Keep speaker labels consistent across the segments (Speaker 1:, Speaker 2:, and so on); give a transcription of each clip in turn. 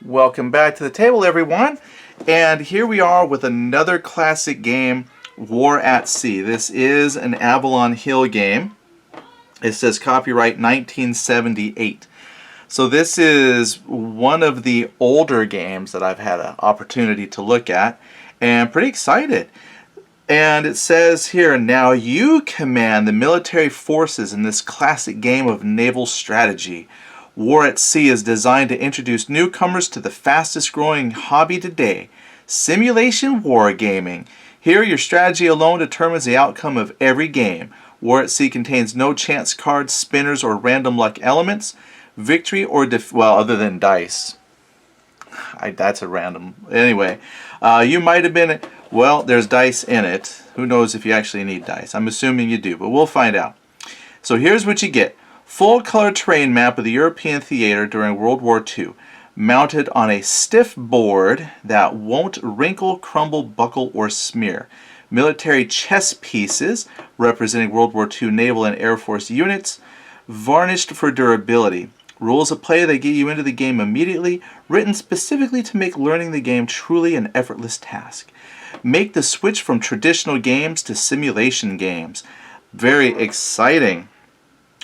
Speaker 1: Welcome back to the table, everyone. And here we are with another classic game, War at Sea. This is an Avalon Hill game. It says copyright 1978. So this is one of the older games that I've had an opportunity to look at, and pretty excited. And it says here, now you command the military forces in this classic game of naval strategy. War at Sea is designed to introduce newcomers to the fastest growing hobby today, simulation wargaming. Here, your strategy alone determines the outcome of every game. War at Sea contains no chance cards, spinners, or random luck elements. Victory or well, other than dice. That's a random. Anyway, you might have been. Well, there's dice in it. Who knows if you actually need dice? I'm assuming you do, but we'll find out. So here's what you get. Full color terrain map of the European theater during World War II, mounted on a stiff board that won't wrinkle, crumble, buckle, or smear. Military chess pieces representing World War II naval and Air Force units, varnished for durability. Rules of play that get you into the game immediately, written specifically to make learning the game truly an effortless task. Make the switch from traditional games to simulation games. Very exciting.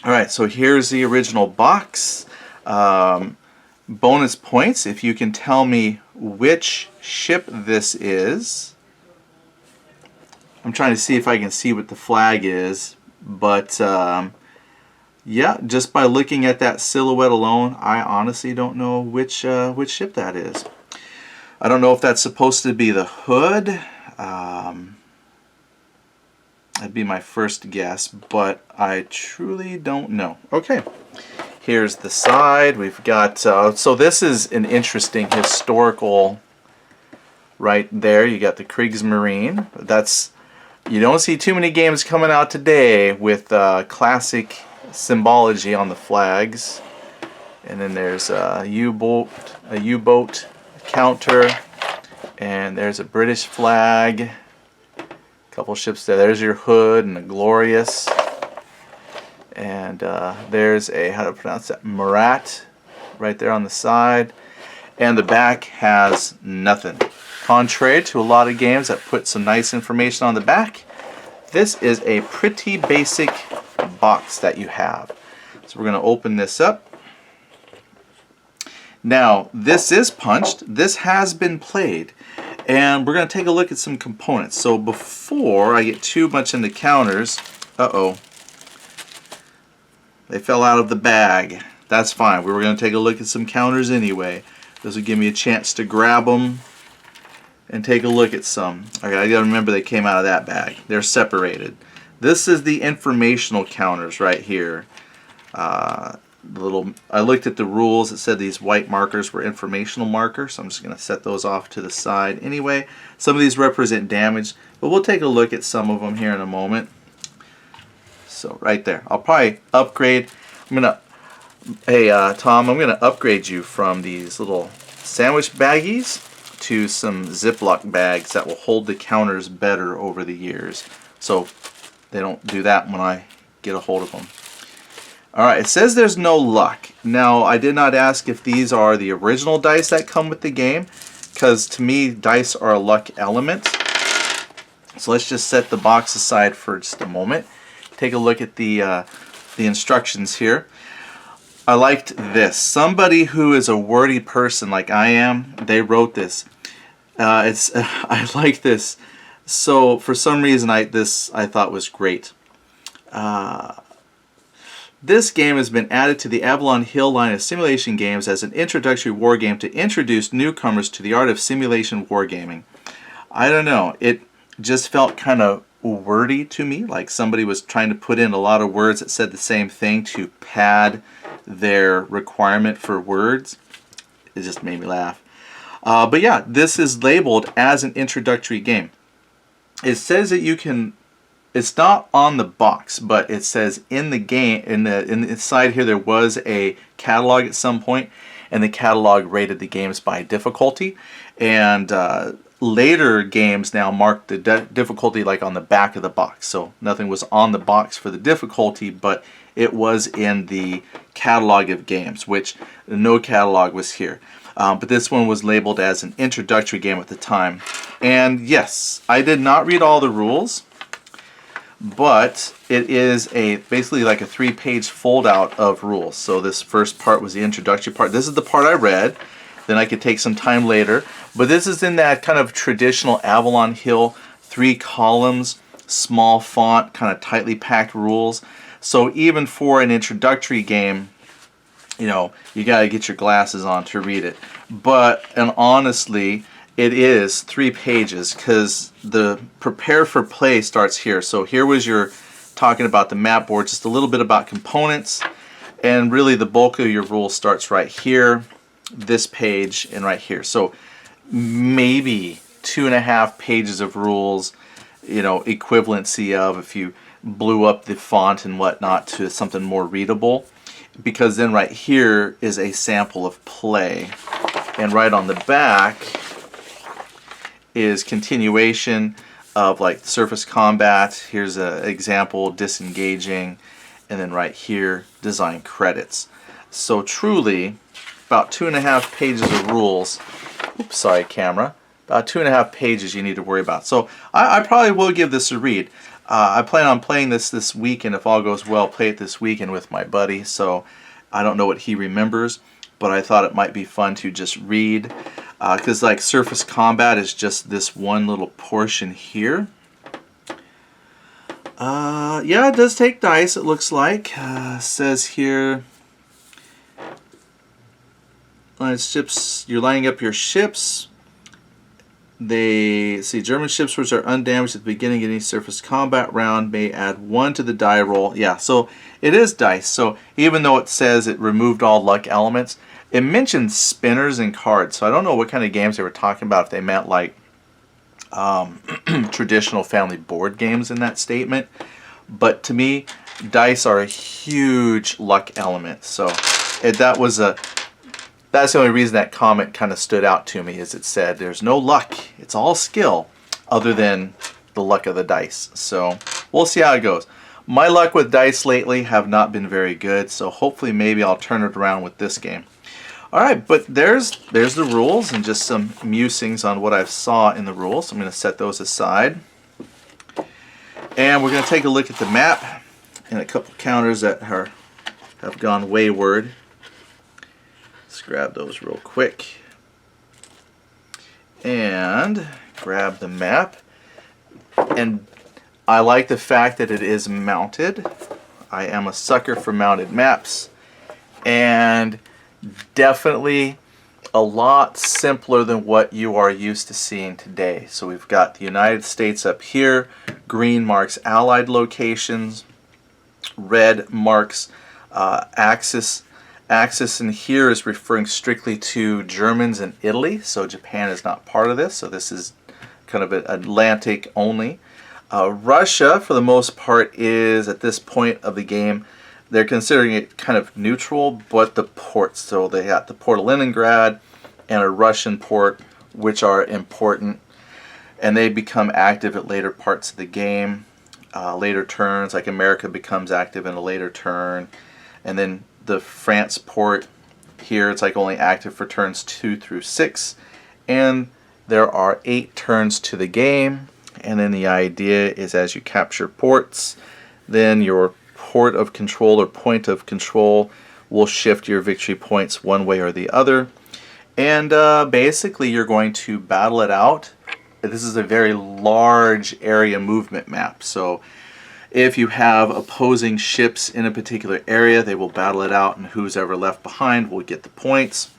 Speaker 1: Alright, so here's the original box. Bonus points if you can tell me which ship this is. I'm trying to see if I can see what the flag is, but yeah, just by looking at that silhouette alone, I honestly don't know which ship that is. I don't know if that's supposed to be the hood. That'd be my first guess, but I truly don't know. Okay, here's the side. We've got, so this is an interesting historical, right there. You got the Kriegsmarine. That's, you don't see too many games coming out today with classic symbology on the flags. And then there's a U-boat counter, and there's a British flag. Couple ships there. There's your hood and the Glorious, and there's a, how to pronounce that, Murat, right there on the side, and the back has nothing. Contrary to a lot of games that put some nice information on the back, this is a pretty basic box that you have. So we're going to open this up. Now this is punched. This has been played. And we're going to take a look at some components. So before I get too much into counters, they fell out of the bag. That's fine. We were going to take a look at some counters anyway. This will give me a chance to grab them and take a look at some. Okay, I got to remember they came out of that bag. They're separated. This is the informational counters right here. I looked at the rules. It said these white markers were informational markers, so I'm just going to set those off to the side anyway. Some of these represent damage, but we'll take a look at some of them here in a moment. So right there, I'll probably upgrade. Hey Tom, I'm gonna upgrade you from these little sandwich baggies to some Ziploc bags that will hold the counters better over the years, so they don't do that when I get a hold of them. Alright, it says there's no luck. Now, I did not ask if these are the original dice that come with the game, because to me, dice are a luck element. So let's just set the box aside for just a moment. Take a look at the instructions here. I liked this. Somebody who is a wordy person like I am, they wrote this. I like this. So for some reason, I thought was great. This game has been added to the Avalon Hill line of simulation games as an introductory war game to introduce newcomers to the art of simulation wargaming. I don't know, it just felt kind of wordy to me, like somebody was trying to put in a lot of words that said the same thing to pad their requirement for words. It just made me laugh. But yeah, this is labeled as an introductory game. It says that you can, it's not on the box, but it says in the game, inside here there was a catalog at some point, and the catalog rated the games by difficulty. And later games now mark the difficulty like on the back of the box. So nothing was on the box for the difficulty, but it was in the catalog of games, which no catalog was here. But this one was labeled as an introductory game at the time. And yes, I did not read all the rules, but it is basically like a 3-page fold-out of rules. So this first part was the introductory part. This is the part I read. Then I could take some time later. But this is in that kind of traditional Avalon Hill, 3 columns, small font, kind of tightly packed rules. So even for an introductory game, you know, you got to get your glasses on to read it. And honestly, it is 3 pages because the prepare for play starts here. So here was your talking about the map board, just a little bit about components, and really the bulk of your rules starts right here, this page, and right here. So maybe 2.5 pages of rules, you know, equivalency of if you blew up the font and whatnot to something more readable, because then right here is a sample of play, and right on the back is continuation of like surface combat. Here's an example, disengaging, and then right here design credits. So truly about 2.5 pages of rules. Oops, sorry camera. About 2.5 pages you need to worry about. So I probably will give this a read. I plan on playing this weekend. If all goes well, play it this weekend with my buddy. So I don't know what he remembers, but I thought it might be fun to just read. Because like surface combat is just this one little portion here. Yeah, it does take dice, it looks like. Says here, ships, you're lining up your ships. They see German ships which are undamaged at the beginning of any surface combat round may add 1 to the die roll. Yeah, so it is dice. So even though it says it removed all luck elements, it mentions spinners and cards. So I don't know what kind of games they were talking about, if they meant like traditional family board games in that statement. But to me, dice are a huge luck element. So that's the only reason that comment kind of stood out to me, is it said there's no luck, it's all skill, other than the luck of the dice. So we'll see how it goes. My luck with dice lately have not been very good, so hopefully maybe I'll turn it around with this game. Alright, but there's the rules and just some musings on what I saw in the rules. So I'm going to set those aside. And we're going to take a look at the map and a couple counters that have gone wayward. Let's grab those real quick. And grab the map. And I like the fact that it is mounted. I am a sucker for mounted maps. And definitely a lot simpler than what you are used to seeing today. So we've got the United States up here. Green marks Allied locations. Red marks Axis. Axis in here is referring strictly to Germans and Italy. So Japan is not part of this. So this is kind of Atlantic only. Russia, for the most part, is at this point of the game, they're considering it kind of neutral, but the ports. So they got the port of Leningrad and a Russian port, which are important. And they become active at later parts of the game, later turns, like America becomes active in a later turn. And then the France port here, it's like only active for turns 2 through 6. And there are 8 turns to the game. And then the idea is as you capture ports, then your port of control or point of control will shift your victory points one way or the other. And basically you're going to battle it out. This is a very large area movement map. So if you have opposing ships in a particular area, they will battle it out, and who's ever left behind will get the points.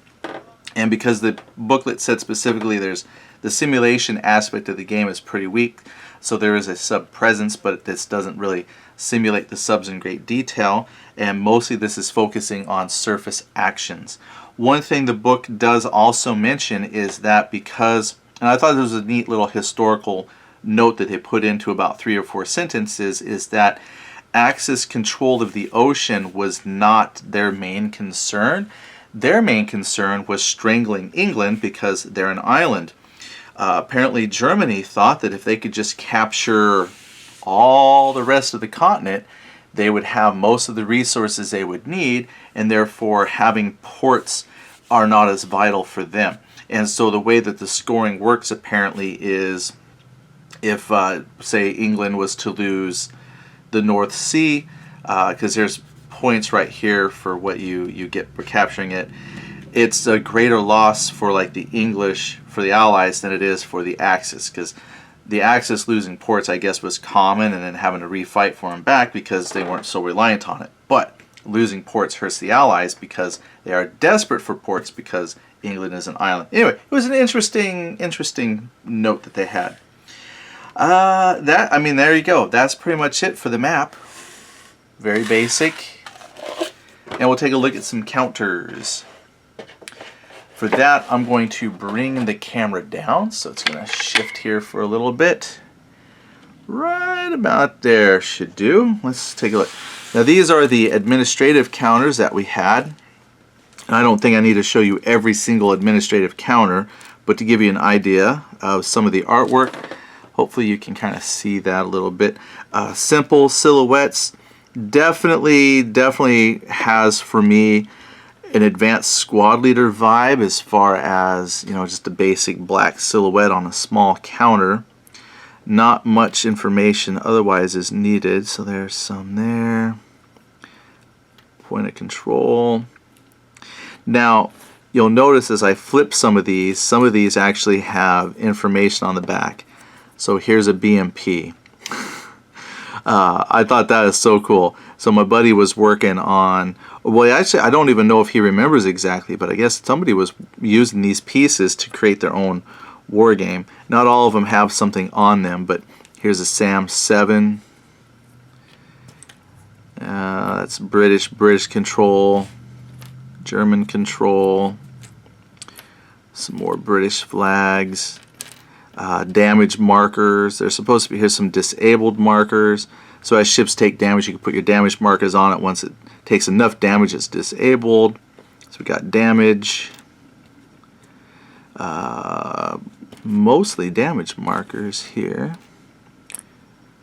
Speaker 1: And because the booklet said specifically there's the simulation aspect of the game is pretty weak, so there is a sub presence, but this doesn't really simulate the subs in great detail, and mostly this is focusing on surface actions. One thing the book does also mention is that because, and I thought this was a neat little historical note that they put into about 3 or 4 sentences, is that Axis control of the ocean was not their main concern. Their main concern was strangling England because they're an island. Apparently Germany thought that if they could just capture all the rest of the continent, they would have most of the resources they would need, and therefore having ports are not as vital for them. And so the way that the scoring works apparently is if, say, England was to lose the North Sea, because there's points right here for what you get for capturing it, it's a greater loss for like the English, for the Allies, than it is for the Axis, because the Axis losing ports, I guess, was common, and then having to refight for them back because they weren't so reliant on it. But losing ports hurts the Allies because they are desperate for ports because England is an island. Anyway, it was an interesting note that they had. There you go. That's pretty much it for the map. Very basic. And we'll take a look at some counters. For that, I'm going to bring the camera down, so it's going to shift here for a little bit. Right about there should do. Let's take a look. Now these are the administrative counters that we had. And I don't think I need to show you every single administrative counter, but to give you an idea of some of the artwork, hopefully you can kind of see that a little bit. Simple silhouettes, definitely has for me an advanced squad leader vibe as far as, you know, just a basic black silhouette on a small counter. Not much information otherwise is needed, so there's some there. Point of control. Now, you'll notice as I flip some of these actually have information on the back. So here's a BMP. I thought that is so cool. So my buddy was working on, well, actually I don't even know if he remembers exactly, but I guess somebody was using these pieces to create their own war game. Not all of them have something on them, but here's a SAM 7. That's British control, German control, some more British flags. Damage markers. There's supposed to be, here's some disabled markers. So as ships take damage, you can put your damage markers on it. Once it takes enough damage, it's disabled. So we got damage. Mostly damage markers here.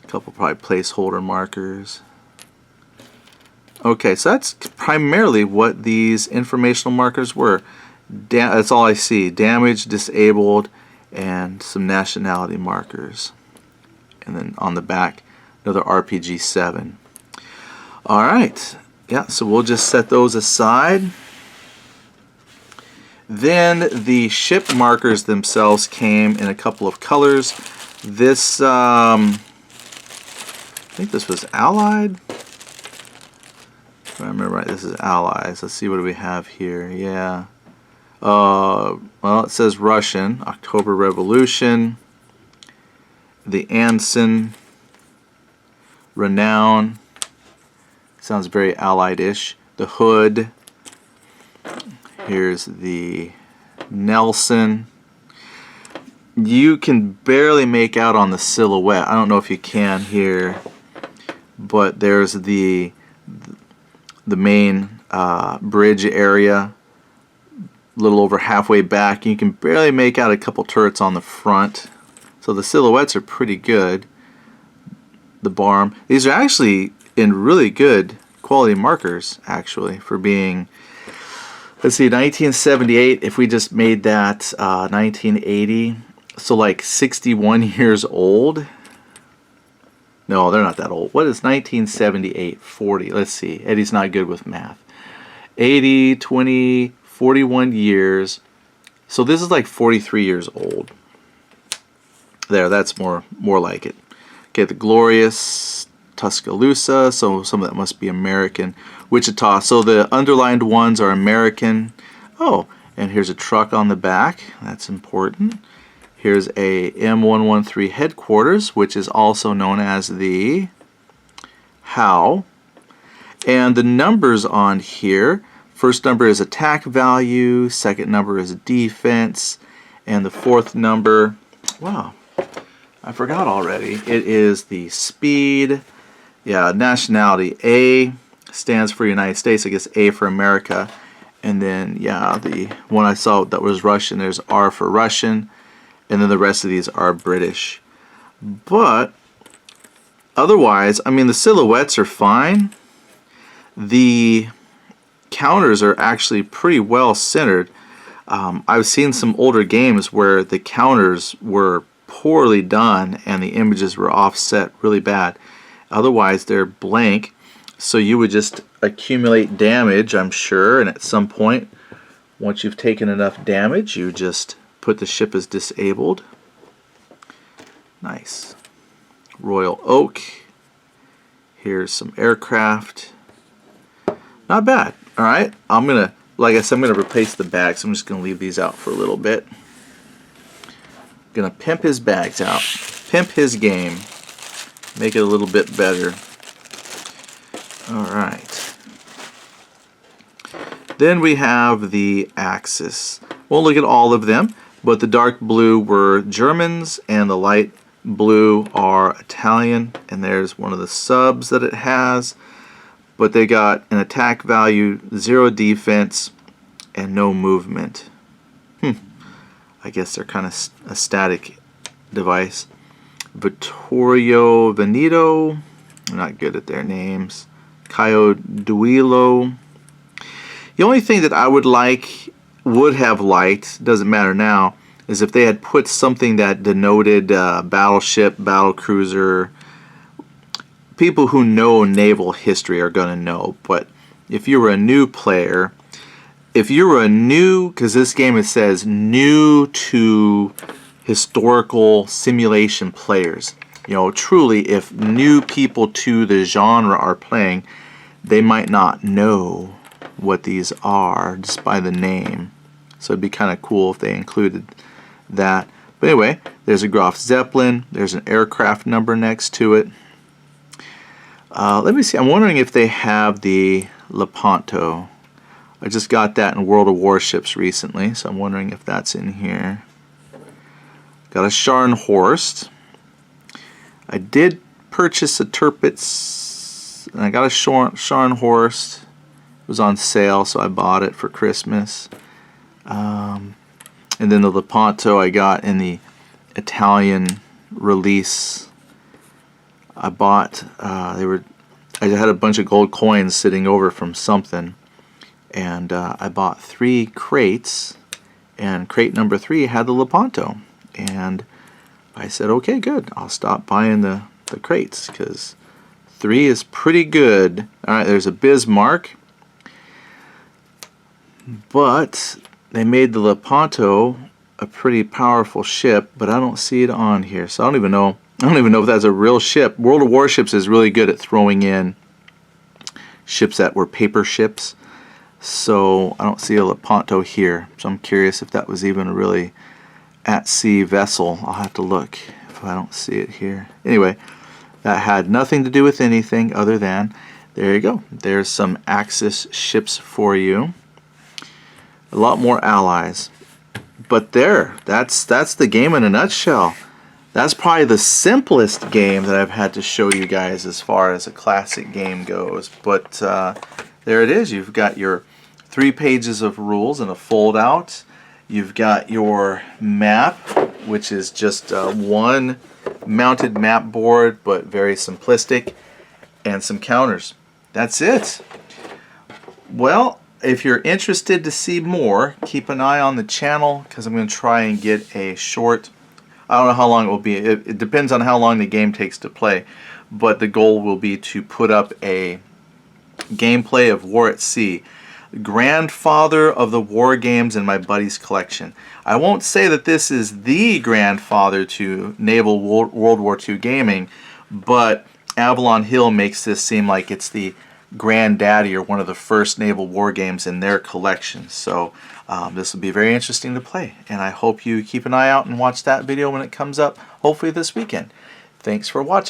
Speaker 1: A couple probably placeholder markers. Okay, so that's primarily what these informational markers were. That's all I see. Damage, disabled, and some nationality markers. And then on the back, another RPG 7. Alright, yeah, so we'll just set those aside. Then the ship markers themselves came in a couple of colors. This, I think this was Allied. If I remember right, this is Allies. Let's see, what do we have here? Yeah. Well, it says Russian, October Revolution, the Anson, Renown, sounds very Allied-ish, the Hood, here's the Nelson. You can barely make out on the silhouette, I don't know if you can here, but there's the main bridge area, a little over halfway back. You can barely make out a couple turrets on the front, so the silhouettes are pretty good. The barm, these are actually in really good quality markers actually for being, let's see, 1978. If we just made that 1980, so like 61 years old. No, they're not that old. What is 1978? 40. Let's see, Eddie's not good with math. 80, 20, 41 years. So this is like 43 years old. There, that's more like it. Okay, the Glorious, Tuscaloosa, so some of that must be American. Wichita, so the underlined ones are American. Oh, and here's a truck on the back. That's important. Here's a M113 headquarters, which is also known as the HOW. And the numbers on here, first number is attack value, second number is defense, and the fourth number, wow, I forgot already. It is the speed. Yeah, nationality. A stands for United States, I guess A for America. And then, yeah, the one I saw that was Russian, there's R for Russian. and then the rest of these are British. But otherwise, I mean, the silhouettes are fine. The counters are actually pretty well centered. I've seen some older games where the counters were poorly done and the images were offset really bad. Otherwise, they're blank, so you would just accumulate damage, I'm sure, and at some point, once you've taken enough damage, you just put the ship as disabled. Nice. Royal Oak. Here's some aircraft. Not bad. Alright, I'm gonna, like I said, I'm gonna replace the bags. I'm just gonna leave these out for a little bit. Gonna pimp his bags out. Pimp his game. Make it a little bit better. Alright. Then we have the Axis. Won't look at all of them, but the dark blue were Germans and the light blue are Italian, and there's one of the subs that it has. But they got an attack value, 0 defense, and no movement. I guess they're kind of a static device. Vittorio Veneto, I'm not good at their names. Caio Duilio. The only thing that I would have liked, doesn't matter now, is if they had put something that denoted battleship, battlecruiser. People who know naval history are going to know, but if you were a new player, because this game it says new to historical simulation players, you know, truly if new people to the genre are playing, they might not know what these are just by the name. So it'd be kind of cool if they included that. But anyway, there's a Graf Zeppelin, there's an aircraft number next to it. Let me see, I'm wondering if they have the Lepanto. I just got that in World of Warships recently, so I'm wondering if that's in here. Got a Scharnhorst. I did purchase a Tirpitz, and I got a Scharnhorst. It was on sale, so I bought it for Christmas. And then the Lepanto I got in the Italian release. I bought, I had a bunch of gold coins sitting over from something, and I bought 3 crates, and crate number 3 had the Lepanto, and I said, okay, good, I'll stop buying the crates, because 3 is pretty good. Alright, there's a Bismarck, but they made the Lepanto a pretty powerful ship, but I don't see it on here, so I don't even know if that's a real ship. World of Warships is really good at throwing in ships that were paper ships. So I don't see a Lepanto here. So I'm curious if that was even a really at-sea vessel. I'll have to look if I don't see it here. Anyway, that had nothing to do with anything other than, there you go. There's some Axis ships for you. A lot more allies. But that's the game in a nutshell. That's probably the simplest game that I've had to show you guys as far as a classic game goes. But there it is. You've got your 3 pages of rules and a fold-out. You've got your map, which is just one mounted map board, but very simplistic, and some counters. That's it. Well, if you're interested to see more, keep an eye on the channel, because I'm going to try and get a short, I don't know how long it will be. It depends on how long the game takes to play. But the goal will be to put up a gameplay of War at Sea. Grandfather of the war games in my buddy's collection. I won't say that this is the grandfather to naval World War II gaming, but Avalon Hill makes this seem like it's the granddaddy or one of the first naval war games in their collection. So this will be very interesting to play, and I hope you keep an eye out and watch that video when it comes up, hopefully this weekend. Thanks for watching.